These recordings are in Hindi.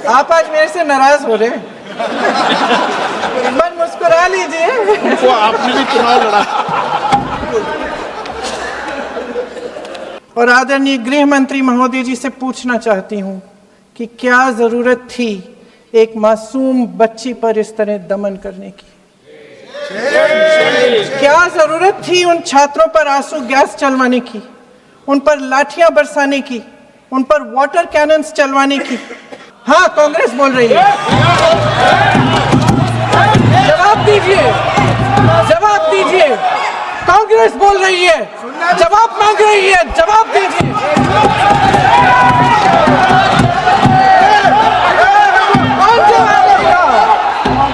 आप आज मेरे से नाराज हो रहे हैं? मन मुस्कुरा लीजिए। वो आपने भी चुनाव लड़ा। और आदरणीय गृह मंत्री महोदय जी से पूछना चाहती हूं कि क्या जरूरत थी एक मासूम बच्ची पर इस तरह दमन करने की? क्या जरूरत थी उन छात्रों पर आंसू गैस चलवाने की, उन पर लाठियां बरसाने की, उन पर वाटर कैनन्स चलवाने की? हाँ, कांग्रेस बोल रही है। जवाब दीजिए, जवाब दीजिए। कांग्रेस बोल रही है, जवाब मांग रही है, जवाब दीजिए।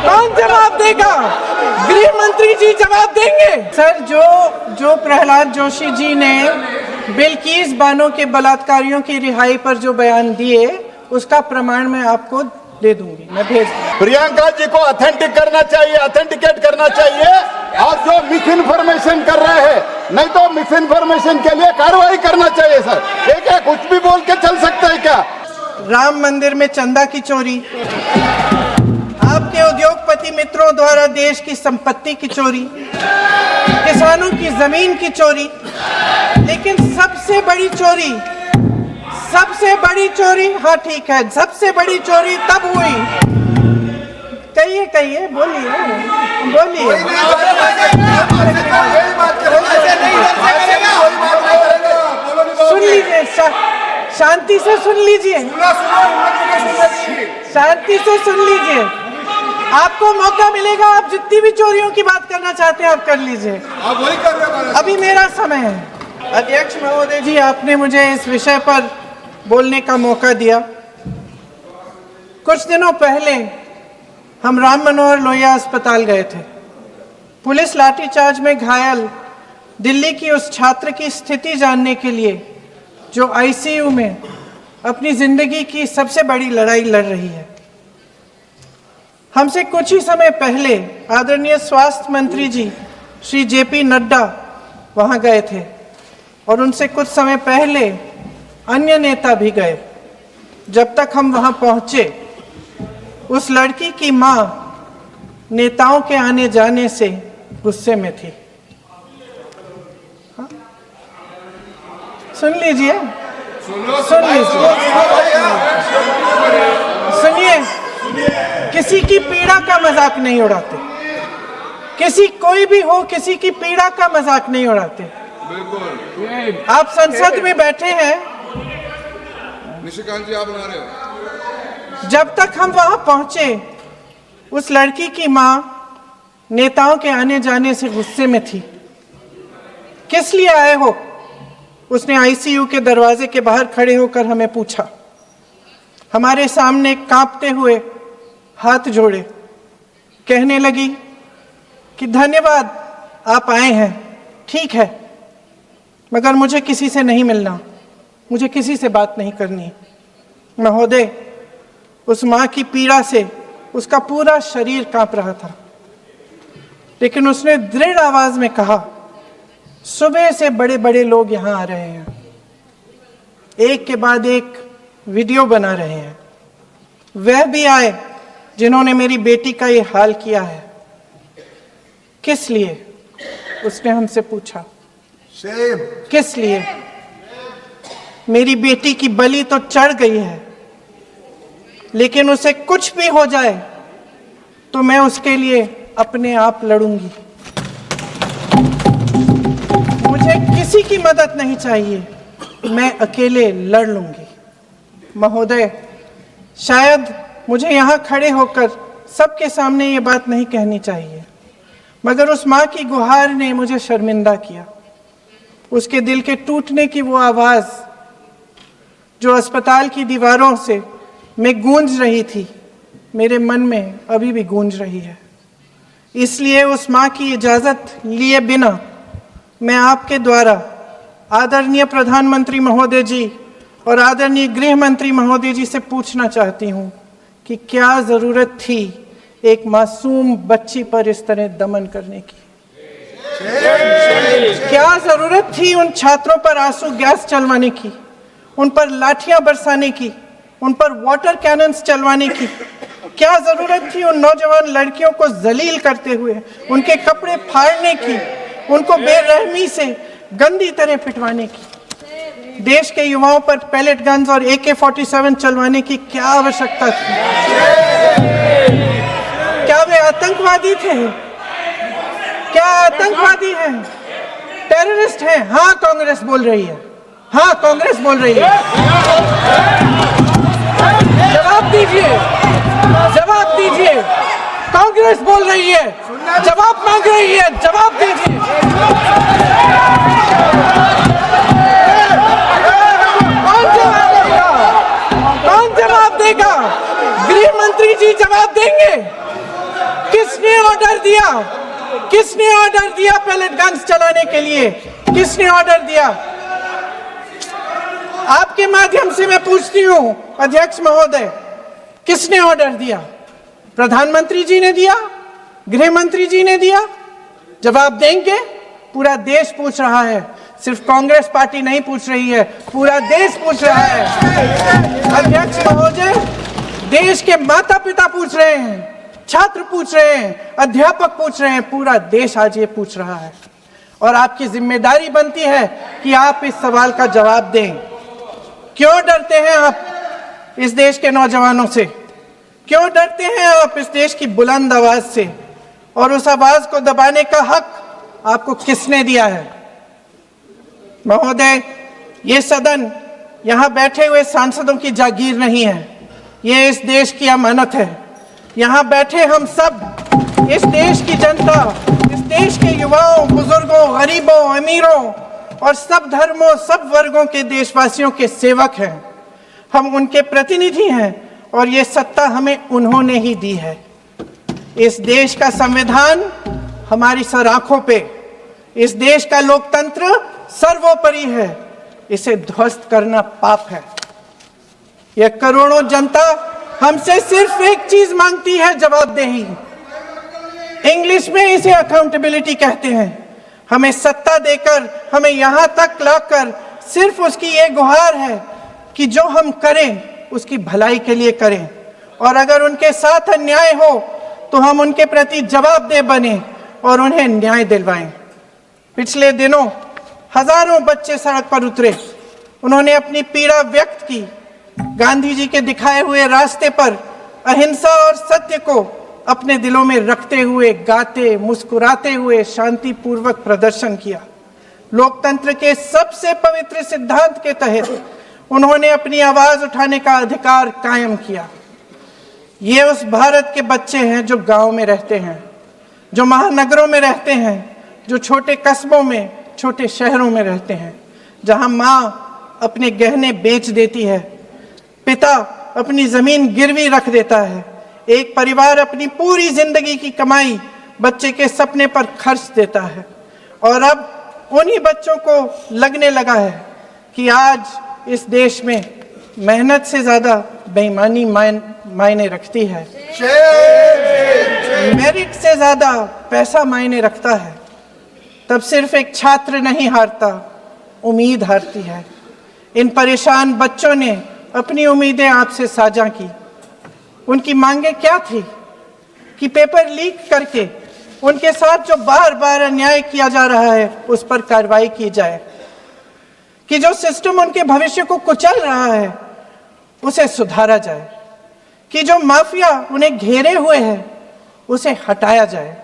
कौन जवाब देगा? गृह मंत्री जी जवाब देंगे। सर, जो प्रहलाद जोशी जी ने बिल्किस बानो के बलात्कारियों की रिहाई पर जो बयान दिए, उसका प्रमाण मैं आपको दे दूंगी, मैं भेज दूंगी। प्रियंका जी को ऑथेंटिक करना चाहिए, ऑथेंटिकेट करना चाहिए। और जो मिस इन्फॉर्मेशन कर रहे हैं, नहीं तो मिस इन्फॉर्मेशन के लिए कार्रवाई करना चाहिए सर। ये क्या कुछ भी बोल के चल सकता है क्या? राम मंदिर में चंदा की चोरी, आपके उद्योगपति मित्रों द्वारा देश की संपत्ति की चोरी, किसानों की जमीन की चोरी, लेकिन सबसे बड़ी चोरी, हाँ ठीक है, सबसे बड़ी चोरी तब हुई। कहिए, बोलिए। सुन लीजिए, शांति से सुन लीजिए, शांति से सुन लीजिए। आपको मौका मिलेगा, आप जितनी भी चोरियों की बात करना चाहते हैं आप कर लीजिए। अभी मेरा समय है। अध्यक्ष महोदय जी, आपने मुझे इस विषय पर बोलने का मौका दिया। कुछ दिनों पहले हम राम मनोहर लोहिया अस्पताल गए थे। पुलिस लाठीचार्ज में घायल दिल्ली की उस छात्र की स्थिति जानने के लिए जो आईसीयू में अपनी जिंदगी की सबसे बड़ी लड़ाई लड़ रही है। हमसे कुछ ही समय पहले आदरणीय स्वास्थ्य मंत्री जी श्री जेपी नड्डा वहां गए थे और उनसे कुछ समय पहले अन्य नेता भी गए। जब तक हम वहां पहुंचे, उस लड़की की मां नेताओं के आने जाने से गुस्से में थी। हाँ? सुन लीजिए, सुनिए। किसी की पीड़ा का मजाक नहीं उड़ाते, कोई भी हो, किसी की पीड़ा का मजाक नहीं उड़ाते। आप संसद में बैठे हैं, निशिकांत जी आप बना रहे हो। जब तक हम वहां पहुंचे, उस लड़की की मां नेताओं के आने जाने से गुस्से में थी। किस लिए आए हो? उसने आईसीयू के दरवाजे के बाहर खड़े होकर हमें पूछा। हमारे सामने कांपते हुए हाथ जोड़े, कहने लगी कि धन्यवाद, आप आए हैं, ठीक है, मगर मुझे किसी से नहीं मिलना, मुझे किसी से बात नहीं करनी। महोदय, उस मां की पीड़ा से उसका पूरा शरीर कांप रहा था, लेकिन उसने दृढ़ आवाज में कहा, सुबह से बड़े बड़े लोग यहां आ रहे हैं, एक के बाद एक वीडियो बना रहे हैं। वह भी आए जिन्होंने मेरी बेटी का ये हाल किया है। किस लिए? उसने हमसे पूछा। किस लिए? मेरी बेटी की बलि तो चढ़ गई है, लेकिन उसे कुछ भी हो जाए तो मैं उसके लिए अपने आप लड़ूंगी। मुझे किसी की मदद नहीं चाहिए, मैं अकेले लड़ लूंगी। महोदय, शायद मुझे यहाँ खड़े होकर सबके सामने ये बात नहीं कहनी चाहिए, मगर उस माँ की गुहार ने मुझे शर्मिंदा किया। उसके दिल के टूटने की वो आवाज जो अस्पताल की दीवारों से में गूंज रही थी, मेरे मन में अभी भी गूंज रही है। इसलिए उस माँ की इजाजत लिए बिना मैं आपके द्वारा आदरणीय प्रधानमंत्री महोदय जी और आदरणीय गृह मंत्री महोदय जी से पूछना चाहती हूँ कि क्या जरूरत थी एक मासूम बच्ची पर इस तरह दमन करने की? क्या जरूरत थी उन छात्रों पर आंसू गैस चलवाने की, उन पर लाठियां बरसाने की, उन पर वाटर कैनन्स चलवाने की क्या जरूरत थी? उन नौजवान लड़कियों को जलील करते हुए उनके कपड़े फाड़ने की, उनको बेरहमी से गंदी तरह पिटवाने की। देश के युवाओं पर पैलेट गन्स और AK-47 चलवाने की क्या आवश्यकता थी? क्या वे आतंकवादी थे? क्या आतंकवादी हैं? टेररिस्ट हैं? हाँ, कांग्रेस बोल रही है। हाँ, कांग्रेस बोल रही है। जवाब दीजिए, जवाब दीजिए। कांग्रेस बोल रही है, जवाब मांग रही है, जवाब दीजिए। कौन जवाब देगा? कौन जवाब देगा? गृह मंत्री जी जवाब देंगे। किसने ऑर्डर दिया? किसने ऑर्डर दिया पैलेट गन्स चलाने के लिए? किसने ऑर्डर दिया? आपके माध्यम से मैं पूछती हूं अध्यक्ष महोदय, किसने ऑर्डर दिया? प्रधानमंत्री जी ने दिया? गृह मंत्री जी ने दिया? जवाब देंगे? पूरा देश पूछ रहा है, सिर्फ कांग्रेस पार्टी नहीं पूछ रही है, पूरा देश पूछ रहा है। अध्यक्ष महोदय, देश के माता पिता पूछ रहे हैं, छात्र पूछ रहे हैं, अध्यापक पूछ रहे हैं, पूरा देश आज ये पूछ रहा है। और आपकी जिम्मेदारी बनती है कि आप इस सवाल का जवाब दें। क्यों डरते हैं आप इस देश के नौजवानों से? क्यों डरते हैं आप इस देश की बुलंद आवाज से? और उस आवाज को दबाने का हक आपको किसने दिया है? महोदय, ये सदन यहाँ बैठे हुए सांसदों की जागीर नहीं है, ये इस देश की अमानत है। यहाँ बैठे हम सब इस देश की जनता, इस देश के युवाओं, बुजुर्गों, गरीबों, अमीरों और सब धर्मों, सब वर्गों के देशवासियों के सेवक हैं। हम उनके प्रतिनिधि हैं और ये सत्ता हमें उन्होंने ही दी है। इस देश का संविधान हमारी सर आंखों पे, इस देश का लोकतंत्र सर्वोपरि है, इसे ध्वस्त करना पाप है। यह करोड़ों जनता हमसे सिर्फ एक चीज मांगती है, जवाबदेही। इंग्लिश में इसे अकाउंटेबिलिटी कहते हैं। हमें सत्ता देकर, हमें यहां तक लाकर सिर्फ उसकी ये गुहार है कि जो हम करें उसकी भलाई के लिए करें, और अगर उनके साथ अन्याय हो तो हम उनके प्रति जवाबदेह बने और उन्हें न्याय दिलवाएं। पिछले दिनों हजारों बच्चे सड़क पर उतरे, उन्होंने अपनी पीड़ा व्यक्त की। गांधी जी के दिखाए हुए रास्ते पर अहिंसा और सत्य को अपने दिलों में रखते हुए, गाते, मुस्कुराते हुए शांतिपूर्वक प्रदर्शन किया। लोकतंत्र के सबसे पवित्र सिद्धांत के तहत उन्होंने अपनी आवाज उठाने का अधिकार कायम किया। ये उस भारत के बच्चे हैं जो गांव में रहते हैं, जो महानगरों में रहते हैं, जो छोटे कस्बों में, छोटे शहरों में रहते हैं, जहां माँ अपने गहने बेच देती है, पिता अपनी जमीन गिरवी रख देता है, एक परिवार अपनी पूरी जिंदगी की कमाई बच्चे के सपने पर खर्च देता है। और अब उन्हीं बच्चों को लगने लगा है कि आज इस देश में मेहनत से ज्यादा बेईमानी मायने रखती है, मेरिट से ज्यादा पैसा मायने रखता है। तब सिर्फ एक छात्र नहीं हारता, उम्मीद हारती है। इन परेशान बच्चों ने अपनी उम्मीदें आपसे साझा की। उनकी मांगे क्या थी? कि पेपर लीक करके उनके साथ जो बार बार अन्याय किया जा रहा है उस पर कार्रवाई की जाए, कि जो सिस्टम उनके भविष्य को कुचल रहा है उसे सुधारा जाए, कि जो माफिया उन्हें घेरे हुए है उसे हटाया जाए,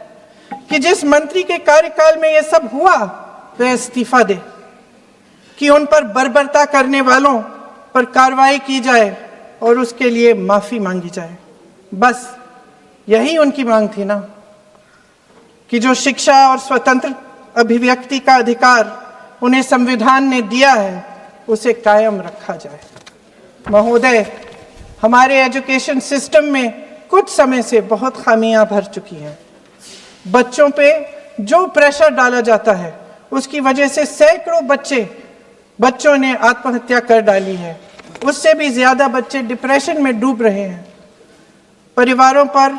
कि जिस मंत्री के कार्यकाल में यह सब हुआ वह इस्तीफा दे, कि उन पर बर्बरता करने वालों पर कार्रवाई की जाए और उसके लिए माफी मांगी जाए। बस यही उनकी मांग थी ना, कि जो शिक्षा और स्वतंत्र अभिव्यक्ति का अधिकार उन्हें संविधान ने दिया है उसे कायम रखा जाए। महोदय, हमारे एजुकेशन सिस्टम में कुछ समय से बहुत खामियां भर चुकी हैं। बच्चों पे जो प्रेशर डाला जाता है उसकी वजह से सैकड़ों बच्चों ने आत्महत्या कर डाली है। उससे भी ज्यादा बच्चे डिप्रेशन में डूब रहे हैं। परिवारों पर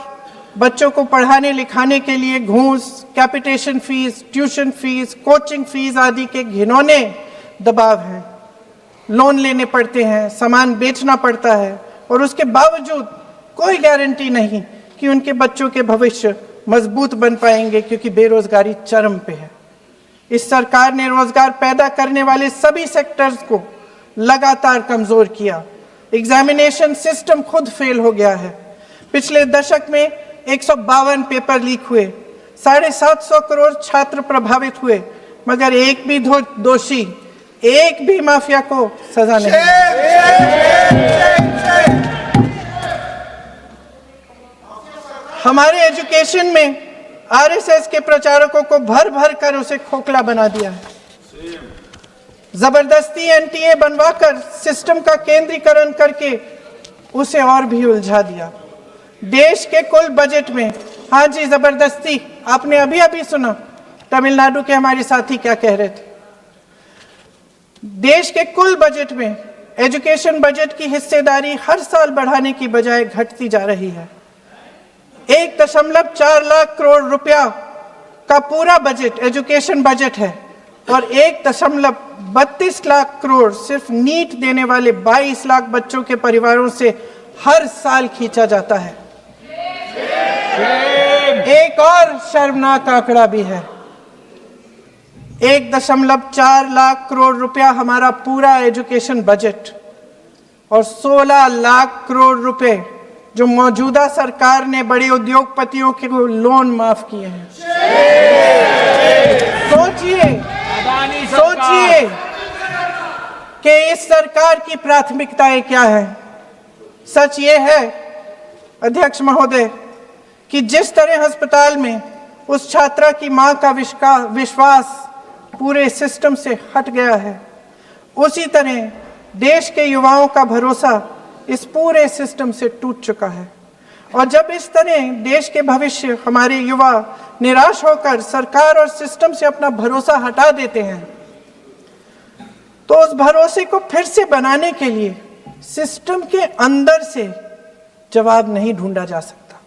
बच्चों को पढ़ाने लिखाने के लिए घूस, capitation fees, tuition fees, coaching fees आदि के घिनौने दबाव हैं। लोन लेने पड़ते हैं, सामान बेचना पड़ता है, और उसके बावजूद कोई गारंटी नहीं कि उनके बच्चों के भविष्य मजबूत बन पाएंगे, क्योंकि बेरोजगारी चरम पे है। इस सरकार ने रोजगार पैदा करने वाले सभी सेक्टर्स को लगातार कमजोर किया। एग्जामिनेशन सिस्टम खुद फेल हो गया है। पिछले दशक में 152 पेपर लीक हुए, 750 करोड़ छात्र प्रभावित हुए, मगर एक भी दोषी, एक भी माफिया को सजा नहीं। हमारे एजुकेशन में आरएसएस के प्रचारकों को भर भर कर उसे खोखला बना दिया है। जबरदस्ती एनटीए बनवाकर सिस्टम का केंद्रीकरण करके उसे और भी उलझा दिया। देश के कुल बजट में, हाँ जी जबरदस्ती, आपने अभी अभी सुना तमिलनाडु के हमारे साथी क्या कह रहे थे। देश के कुल बजट में एजुकेशन बजट की हिस्सेदारी हर साल बढ़ाने की बजाय घटती जा रही है। 1.4 लाख करोड़ रुपया का पूरा बजट एजुकेशन बजट है और 1.32 लाख करोड़ सिर्फ नीट देने वाले 22 लाख बच्चों के परिवारों से हर साल खींचा जाता है। एक और शर्मनाक आंकड़ा भी है। 1.4 लाख करोड़ रुपया हमारा पूरा एजुकेशन बजट और 16 लाख करोड़ रुपए जो मौजूदा सरकार ने बड़े उद्योगपतियों के लोन माफ किए हैं। सोचिए कि इस सरकार की प्राथमिकताएं क्या है। सच ये है अध्यक्ष महोदय कि जिस तरह अस्पताल में उस छात्रा की मां का विश्वास पूरे सिस्टम से हट गया है, उसी तरह देश के युवाओं का भरोसा इस पूरे सिस्टम से टूट चुका है। और जब इस तरह देश के भविष्य, हमारे युवा निराश होकर सरकार और सिस्टम से अपना भरोसा हटा देते हैं, तो उस भरोसे को फिर से बनाने के लिए सिस्टम के अंदर से जवाब नहीं ढूंढा जा सकता।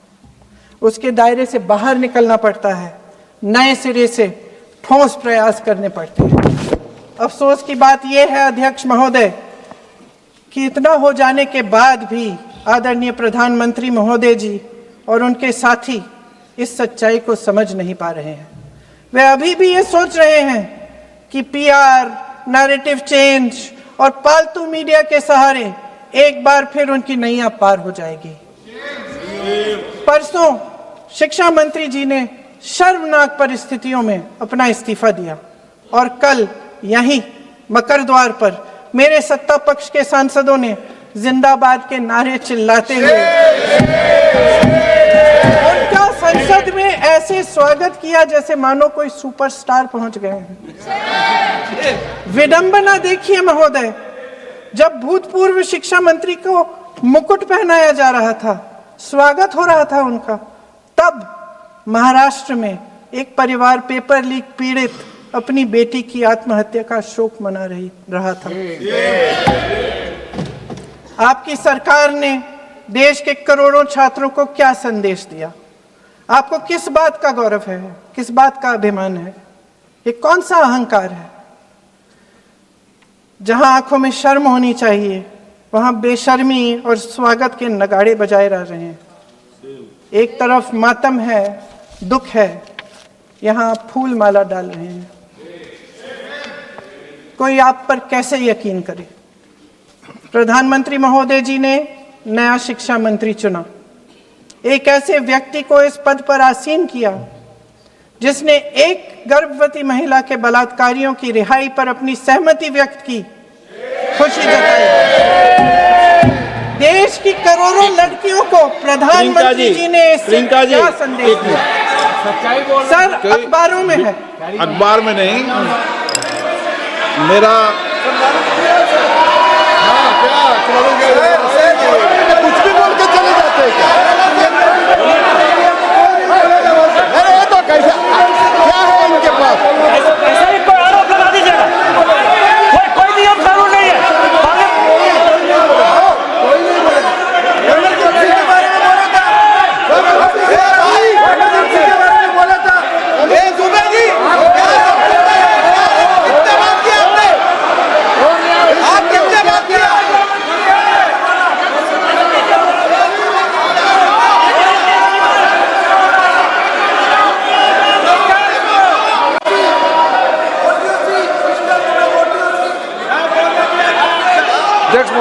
उसके दायरे से बाहर निकलना पड़ता है, नए सिरे से ठोस प्रयास करने पड़ते हैं। अफसोस की बात यह है अध्यक्ष महोदय कि इतना हो जाने के बाद भी आदरणीय प्रधानमंत्री महोदय जी और उनके साथी इस सच्चाई को समझ नहीं पा रहे हैं। वे अभी भी ये सोच रहे हैं कि पीआर, नैरेटिव चेंज और पालतू मीडिया के सहारे एक बार फिर उनकी नैया पार हो जाएगी। परसों शिक्षा मंत्री जी ने शर्मनाक परिस्थितियों में अपना इस्तीफा दिया और कल यहीं मकरद्वार पर मेरे सत्ता पक्ष के सांसदों ने जिंदाबाद के नारे चिल्लाते हुए उनका संसद में ऐसे स्वागत किया जैसे मानो कोई सुपरस्टार पहुंच गए हैं। विडंबना देखिए महोदय, जब भूतपूर्व शिक्षा मंत्री को मुकुट पहनाया जा रहा था, स्वागत हो रहा था उनका, तब महाराष्ट्र में एक परिवार पेपर लीक पीड़ित अपनी बेटी की आत्महत्या का शोक मना रहा था। आपकी सरकार ने देश के करोड़ों छात्रों को क्या संदेश दिया? आपको किस बात का गौरव है, किस बात का अभिमान है? ये कौन सा अहंकार है? जहां आंखों में शर्म होनी चाहिए, वहां बेशर्मी और स्वागत के नगाड़े बजाए रह रहे हैं। एक तरफ मातम है, दुख है, यहां फूल माला डाल रहे हैं। कोई आप पर कैसे यकीन करे? प्रधानमंत्री महोदय जी ने नया शिक्षा मंत्री चुना, एक ऐसे व्यक्ति को इस पद पर आसीन किया जिसने एक गर्भवती महिला के बलात्कारियों की रिहाई पर अपनी सहमति व्यक्त की, खुशी जताई। देश की करोड़ों लड़कियों को प्रधानमंत्री जी ने इससे क्या संदेश दिया? सर, अखबारों में है, अखबार में नहीं। मेरा कुछ भी बोल के चले जाते हैं क्या? अरे तो कैसा क्या है इनके पास? ऐसा ही कोई आरोप लगा दीजिएगा। कोई नियम कानून नहीं है।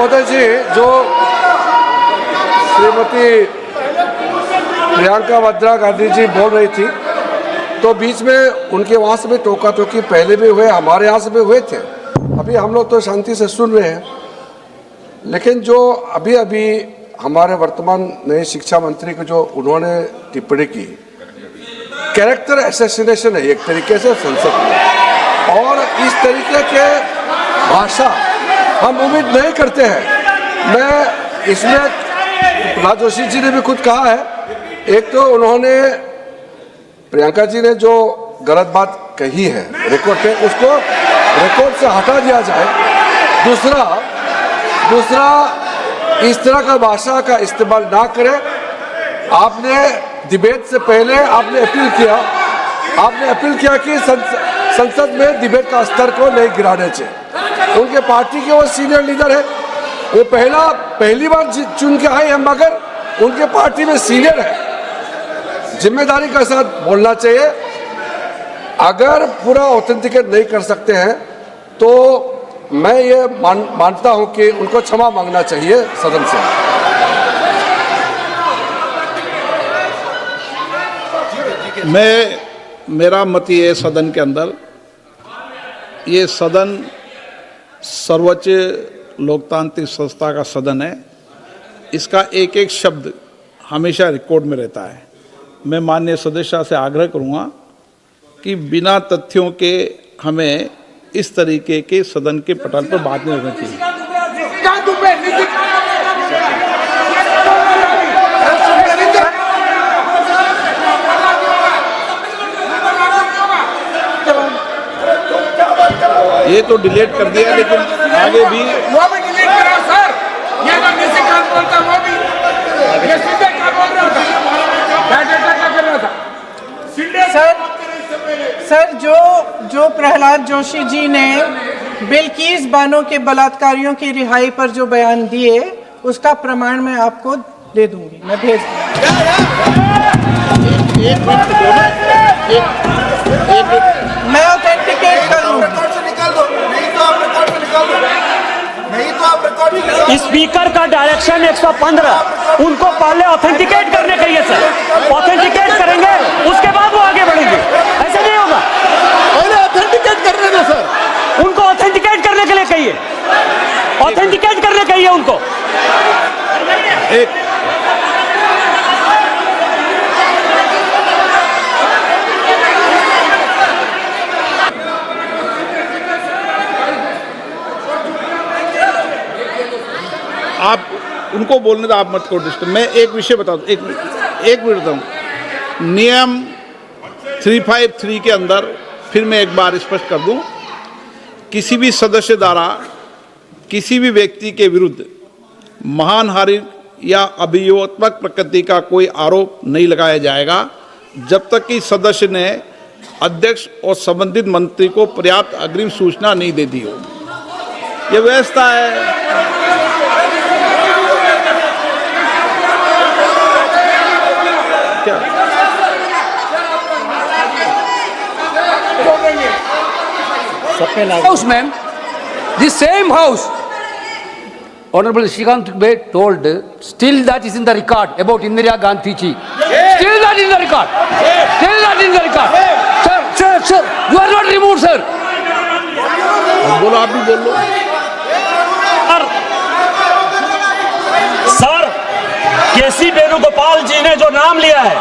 महोदय जी, जो श्रीमती प्रियंका वाड्रा गांधी जी बोल रही थी, तो बीच में उनके वहाँ से भी टोका टोकी पहले भी हुए, हमारे यहाँ से भी हुए थे। अभी हम लोग तो शांति से सुन रहे हैं, लेकिन जो अभी अभी हमारे वर्तमान नए शिक्षा मंत्री को जो उन्होंने टिप्पणी की, कैरेक्टर असैसिनेशन है एक तरीके से संसद में, और इस तरीके के भाषा हम उम्मीद नहीं करते हैं। मैं इसमें प्रहलाद जोशी जी ने भी खुद कहा है, एक तो उन्होंने प्रियंका जी ने जो गलत बात कही है रिकॉर्ड पे, उसको रिकॉर्ड से हटा दिया जाए। दूसरा इस तरह का भाषा का इस्तेमाल ना करें। आपने डिबेट से पहले आपने अपील किया कि संसद में डिबेट का स्तर को नहीं गिराने चाहिए। उनके पार्टी के वो सीनियर लीडर है, वो पहली बार चुन के आए हैं, मगर उनके पार्टी में सीनियर है, जिम्मेदारी के साथ बोलना चाहिए। अगर पूरा ऑथेंटिकेट नहीं कर सकते हैं तो मैं ये मानता हूं कि उनको क्षमा मांगना चाहिए सदन से। मेरा मत ये है, सदन के अंदर ये सदन सर्वोच्च लोकतांत्रिक संस्था का सदन है, इसका एक एक शब्द हमेशा रिकॉर्ड में रहता है। मैं माननीय सदस्य से आग्रह करूंगा कि बिना तथ्यों के हमें इस तरीके के सदन के पटल पर बात नहीं करनी चाहिए। ये तो डिलीट कर दिया, लेकिन आगे भी वो भी डिलीट करा सर। ये तो किसी काम बोलता वो भी ये सीधे क्या बोल रहा था, क्या कर रहा था सर जो प्रहलाद जोशी जी ने बिल्किस बानो के बलात्कारियों की रिहाई पर जो बयान दिए, उसका प्रमाण मैं आपको दे दूंगी, मैं भेज मैं ऑथेंटिकेट कर लूंगी। स्पीकर का डायरेक्शन 115, उनको पहले ऑथेंटिकेट करने के लिए सर, ऑथेंटिकेट करेंगे उसके बाद वो आगे बढ़ेंगे, ऐसे नहीं होगा। पहले ऑथेंटिकेट करने दो सर, उनको ऑथेंटिकेट करने के लिए कहिए, ऑथेंटिकेट करने कहिए उनको। आप उनको बोलने तो आप मत करो डिस्टर्ब। मैं एक विषय बता दूं, एक मिनट बताऊं। नियम 353 के अंदर फिर मैं एक बार स्पष्ट कर दूं, किसी भी सदस्य द्वारा किसी भी व्यक्ति के विरुद्ध मानहानि या अभियोगात्मक प्रकृति का कोई आरोप नहीं लगाया जाएगा जब तक कि सदस्य ने अध्यक्ष और संबंधित मंत्री को पर्याप्त अग्रिम सूचना नहीं दे दी हो। यह व्यवस्था है। House, ma'am, the same house, Honorable Shrikant Dubey told, still that is in the record about Indira Gandhi ji. Still that in the record. Still that in the record. Sir, you are not removed, sir. बोलो, आप भी बोल लो। सर, केसी वेणुगोपाल जी ने जो नाम लिया है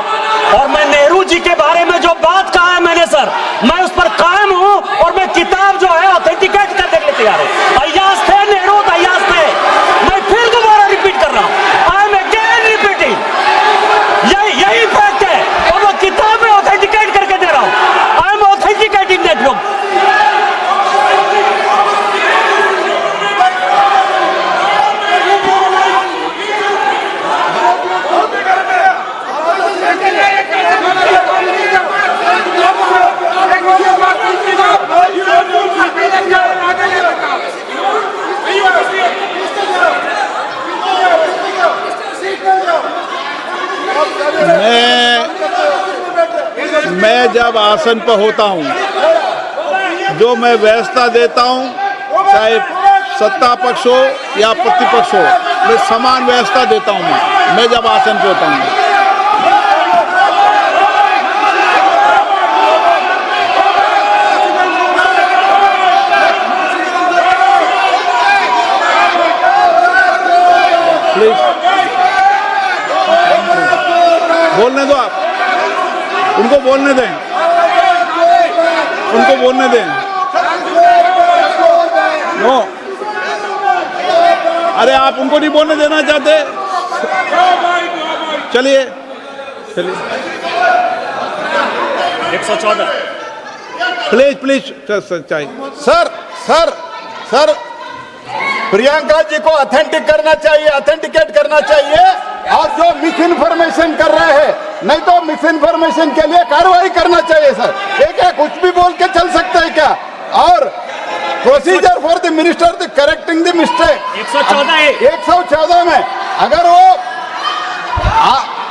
और मैं नेहरू जी के बारे में जो बात कहा है मैंने सर, मैं उस पर कायम हूं और मैं किताब जो है ऑथेंटिकेट करने के लिए तैयार हूं। अय्याज थे नेहरू, अय्याज थे। मैं फिर दोबारा रिपीट कर रहा हूं, आई एम अगेन रिपीटिंग, यही फैक्ट है और वो किताब में ऑथेंटिकेट करके दे रहा हूं। I am authenticating that book. मैं जब आसन पर होता हूं, जो मैं व्यवस्था देता हूं, चाहे सत्ता पक्ष हो या प्रतिपक्ष हो, मैं समान व्यवस्था देता हूँ। मैं जब आसन पे होता हूँ प्लीज बोलने दो, आप उनको बोलने दें, उनको बोलने दें। नो, अरे आप उनको नहीं बोलने देना चाहते? चलिए चलिए 114 प्लीज प्लीज चाहिए। सर प्रियंका जी को ऑथेंटिक करना चाहिए, ऑथेंटिकेट करना चाहिए, और जो मिस इन्फॉर्मेशन कर रहे हैं, नहीं तो मिस इन्फॉर्मेशन के लिए कार्रवाई करना चाहिए सर। ये क्या कुछ भी बोल के चल सकता है क्या? और procedure for the minister the correcting the mistake 114 में अगर वो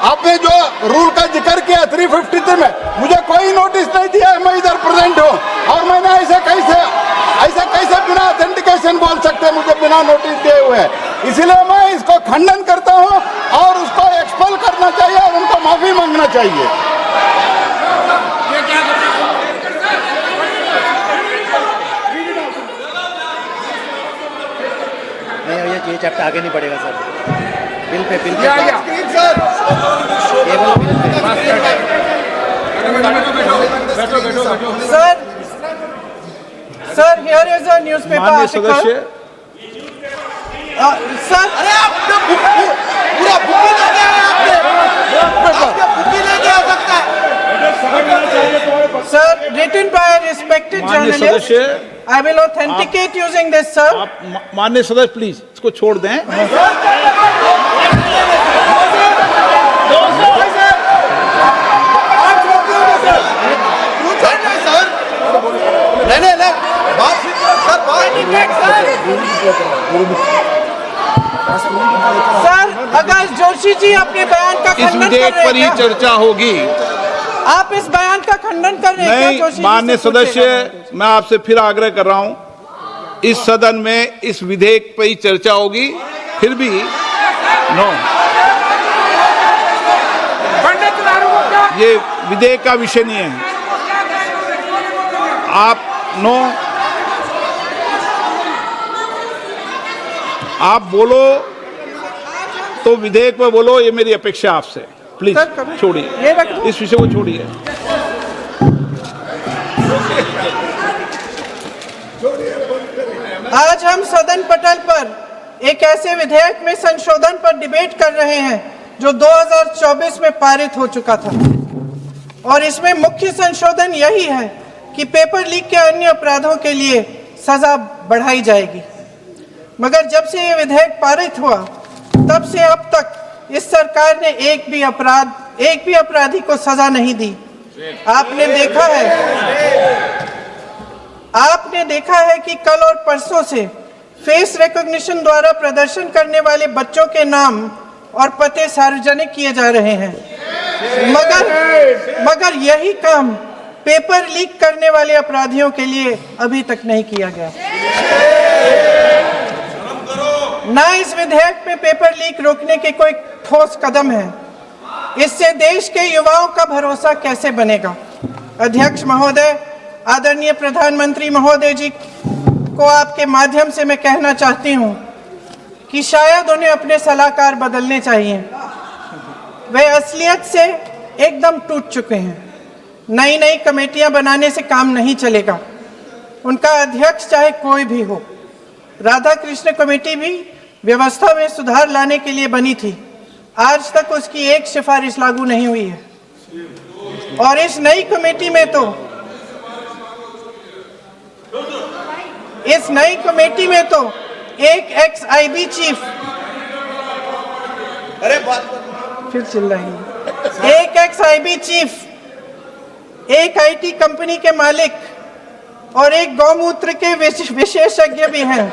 आपने जो रूल का जिक्र किया 353 में, मुझे कोई नोटिस नहीं दिया है, मैं इधर प्रेजेंट हूँ, और मैंने ऐसे कैसे बिना ऑथेंटिकेशन बोल सकते हैं मुझे बिना नोटिस दिए हुए? इसलिए मैं इसको खंडन करता हूँ और उसको एक्सपेल करना चाहिए और उनको माफी मांगना चाहिए। ये चैप्टर आगे नहीं बढ़ेगा sir, bill pay sir here is a newspaper माननीय आर्टिकल। सदस्य, सर अरे आप पूरा बुक ले गया सकता है। Sir written by a respected माननीय journalist, सदस्य, I will authenticate using this sir। आप माननीय सदस्य प्लीज इसको छोड़ दें। सर अगर जोशी जी अपने बयान का इस खंडन कर विधेयक रहे पर ही हैं क्या? चर्चा होगी। आप इस बयान का खंडन कर रहे हैं क्या? नहीं, जोशी जी माननीय से पूछेगा। सदस्य, मैं आपसे फिर आग्रह कर रहा हूं, इस सदन में इस विधेयक पर ही चर्चा होगी। फिर भी नो, ये विधेयक का विषय नहीं है। आप नो, आप बोलो तो विधेयक पर बोलो, ये मेरी अपेक्षा आपसे। प्लीज सर, कभी- छोड़िए, ये रख दो। इस विषय को छोड़िए। आज हम सदन पटल पर एक ऐसे विधेयक में संशोधन पर डिबेट कर रहे हैं जो 2024 में पारित हो चुका था, और इसमें मुख्य संशोधन यही है कि पेपर लीक के अन्य अपराधों के लिए सजा बढ़ाई जाएगी। मगर जब से ये विधेयक पारित हुआ तब से अब तक इस सरकार ने एक भी अपराधी को सजा नहीं दी। आपने देखा है कि कल और परसों से फेस रिकॉग्निशन द्वारा प्रदर्शन करने वाले बच्चों के नाम और पते सार्वजनिक किए जा रहे हैं, मगर यही काम पेपर लीक करने वाले अपराधियों के लिए अभी तक नहीं किया गया। ना इस विधेयक में पेपर लीक रोकने के कोई ठोस कदम है। इससे देश के युवाओं का भरोसा कैसे बनेगा? अध्यक्ष महोदय, आदरणीय प्रधानमंत्री महोदय जी को आपके माध्यम से मैं कहना चाहती हूं कि शायद उन्हें अपने सलाहकार बदलने चाहिए। वे असलियत से एकदम टूट चुके हैं। नई कमेटियां बनाने से काम नहीं चलेगा। उनका अध्यक्ष चाहे कोई भी हो। राधा कृष्ण कमेटी भी व्यवस्था में सुधार लाने के लिए बनी थी। आज तक उसकी एक सिफारिश लागू नहीं हुई है, और इस नई कमेटी में तो एक एक्स-आईबी चीफ, फिर चिल्लाएंगे, एक एक्स-आईबी चीफ, एक आईटी कंपनी के मालिक और एक गौमूत्र के विशेषज्ञ भी हैं।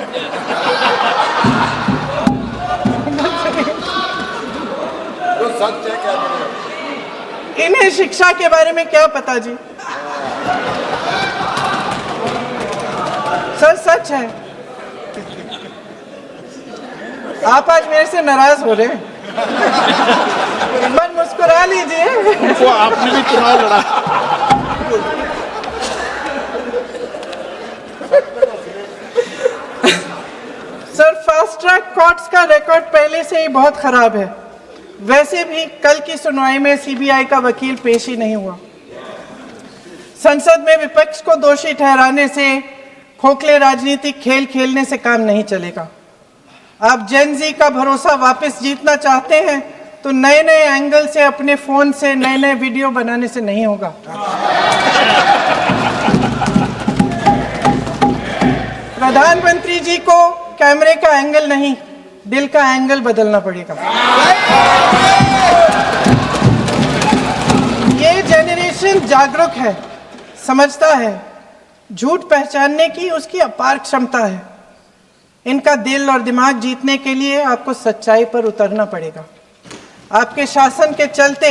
इन्हें शिक्षा के बारे में क्या पता जी? सर सच है, आप आज मेरे से नाराज हो रहे हैं। एक बार मुस्कुरा लीजिए। वो आपने भी चुनाव लड़ा। सर, फास्ट ट्रैक कोर्ट्स का रिकॉर्ड पहले से ही बहुत खराब है। वैसे भी कल की सुनवाई में सीबीआई का वकील पेश ही नहीं हुआ। संसद में विपक्ष को दोषी ठहराने से, खोखले राजनीतिक खेल खेलने से काम नहीं चलेगा। आप जेन जी का भरोसा वापस जीतना चाहते हैं तो नए नए एंगल से, अपने फोन से नए नए वीडियो बनाने से नहीं होगा। प्रधानमंत्री जी को कैमरे का एंगल नहीं, दिल का एंगल बदलना पड़ेगा। ये जेनरेशन जागरूक है, समझता है, झूठ पहचानने की उसकी अपार क्षमता है। इनका दिल और दिमाग जीतने के लिए आपको सच्चाई पर उतरना पड़ेगा। आपके शासन के चलते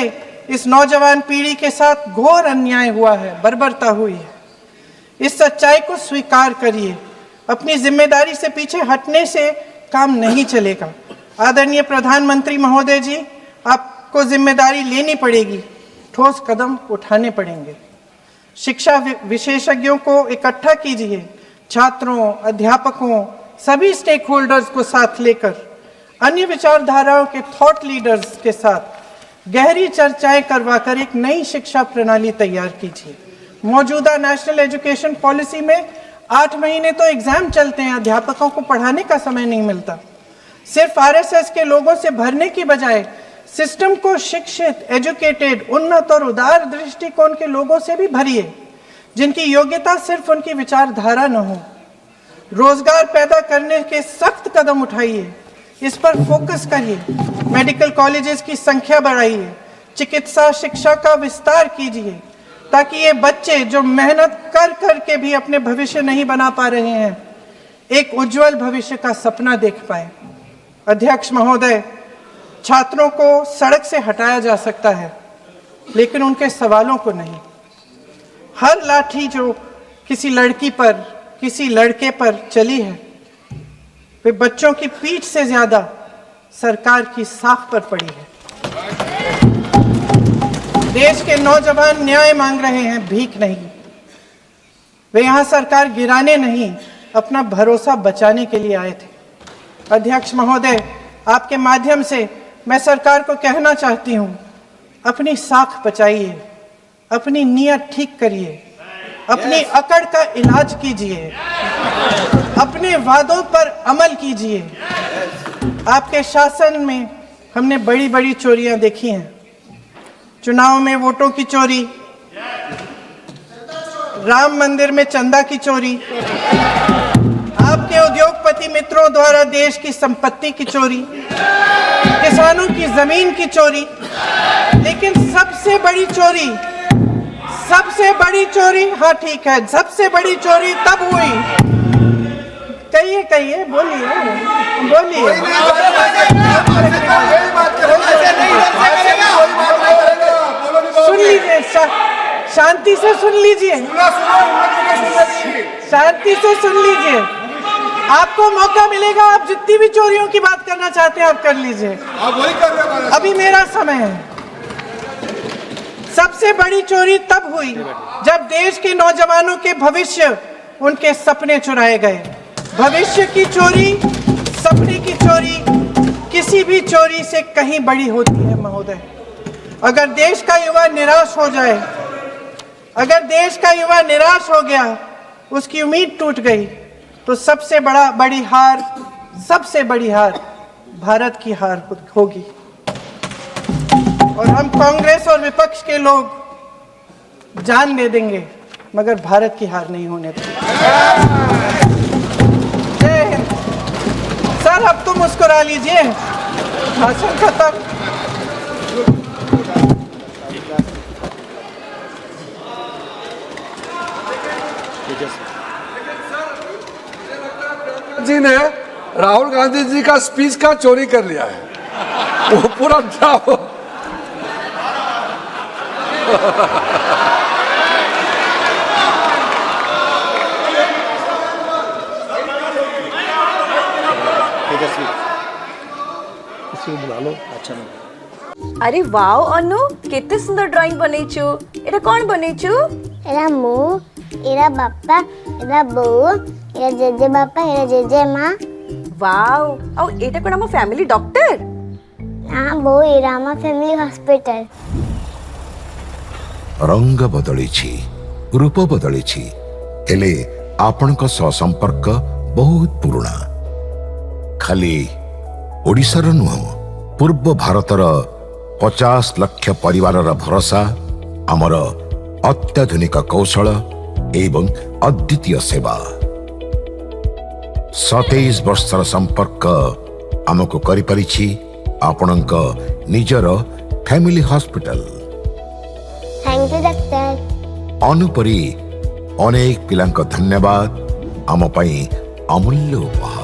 इस नौजवान पीढ़ी के साथ घोर अन्याय हुआ है, बर्बरता हुई है। इस सच्चाई को स्वीकार करिए। अपनी जिम्मेदारी से पीछे हटने से काम नहीं चलेगा। आदरणीय प्रधानमंत्री महोदय जी, आपको जिम्मेदारी लेनी पड़ेगी, ठोस कदम उठाने पड़ेंगे। शिक्षा विशेषज्ञों को इकट्ठा कीजिए, छात्रों, अध्यापकों, सभी स्टेक होल्डर्स को साथ लेकर, अन्य विचारधाराओं के थॉट लीडर्स के साथ गहरी चर्चाएं करवाकर एक नई शिक्षा प्रणाली तैयार कीजिए। मौजूदा नेशनल एजुकेशन पॉलिसी में 8 महीने तो एग्जाम चलते हैं, अध्यापकों को पढ़ाने का समय नहीं मिलता। सिर्फ आरएसएस के लोगों से भरने की बजाय सिस्टम को शिक्षित, एजुकेटेड, उन्नत और उदार दृष्टिकोण के लोगों से भी भरिए, जिनकी योग्यता सिर्फ उनकी विचारधारा न हो। रोजगार पैदा करने के सख्त कदम उठाइए, इस पर फोकस करिए। मेडिकल कॉलेजेस की संख्या बढ़ाइए, चिकित्सा शिक्षा का विस्तार कीजिए, ताकि ये बच्चे जो मेहनत कर कर के भी अपने भविष्य नहीं बना पा रहे हैं, एक उज्जवल भविष्य का सपना देख पाए। अध्यक्ष महोदय, छात्रों को सड़क से हटाया जा सकता है, लेकिन उनके सवालों को नहीं। हर लाठी जो किसी लड़की पर, किसी लड़के पर चली है, वे बच्चों की पीठ से ज्यादा सरकार की साख पर पड़ी है। देश के नौजवान न्याय मांग रहे हैं, भीख नहीं। वे यहां सरकार गिराने नहीं, अपना भरोसा बचाने के लिए आए थे। अध्यक्ष महोदय, आपके माध्यम से मैं सरकार को कहना चाहती हूं, अपनी साख बचाइए, अपनी नीयत ठीक करिए, अपनी अकड़ का इलाज कीजिए, अपने वादों पर अमल कीजिए। आपके शासन में हमने बड़ी बड़ी चोरियां देखी हैं। चुनाव में वोटों की चोरी, राम मंदिर में चंदा की चोरी, आपके उद्योगपति मित्रों द्वारा देश की संपत्ति की चोरी, किसानों की जमीन की चोरी। लेकिन सबसे बड़ी चोरी, हाँ ठीक है, सबसे बड़ी चोरी तब हुई। कहिए, बोलिए। सुन लीजिए, शांति से सुन लीजिए, शांति से सुन लीजिए। आपको मौका मिलेगा, आप जितनी भी चोरियों की बात करना चाहते हैं आप कर लीजिए, अभी मेरा समय है। सबसे बड़ी चोरी तब हुई जब देश के नौजवानों के भविष्य, उनके सपने चुराए गए। भविष्य की चोरी, सपने की चोरी किसी भी चोरी से कहीं बड़ी होती है महोदय। अगर देश का युवा निराश हो जाए, अगर देश का युवा निराश हो गया, उसकी उम्मीद टूट गई, तो सबसे बड़ी हार भारत की हार होगी। और हम कांग्रेस और विपक्ष के लोग जान दे देंगे, मगर भारत की हार नहीं होने देंगे। जय हिंद। सर, अब तो मुस्कुरा लीजिए, भाषण खत्म। जी ने राहुल गांधी जी का स्पीच का चोरी कर लिया है, वो पूरा ड्रामा। किसी को बुला लो। अरे वाओ अनु केते सुंदर ड्राइंग बनेछु एटा कोन बनेछु एरा मु एरा बापा एरा बो एरा जेजे बापा एरा जेजे माँ वाओ औ एटा कोन हम फैमिली डॉक्टर हाँ बो एरा हम फैमिली हॉस्पिटल रंग बदलिछि रूप बदलिछि हेले आपणक सह संपर्क बहुत पुराना खाली ओडिशार नुह पूर्व भारतर 50 लाख परिवारर भरोसा आमर अत्याधुनिक कौशल एवं अद्वितीय सेवा 27 वर्षर संपर्क आमको करि परिछि आपणक निजर family hospital. Thank you doctor अनुपरी अनेक पिलांक धन्यवाद आम पई अमूल्य उपहार।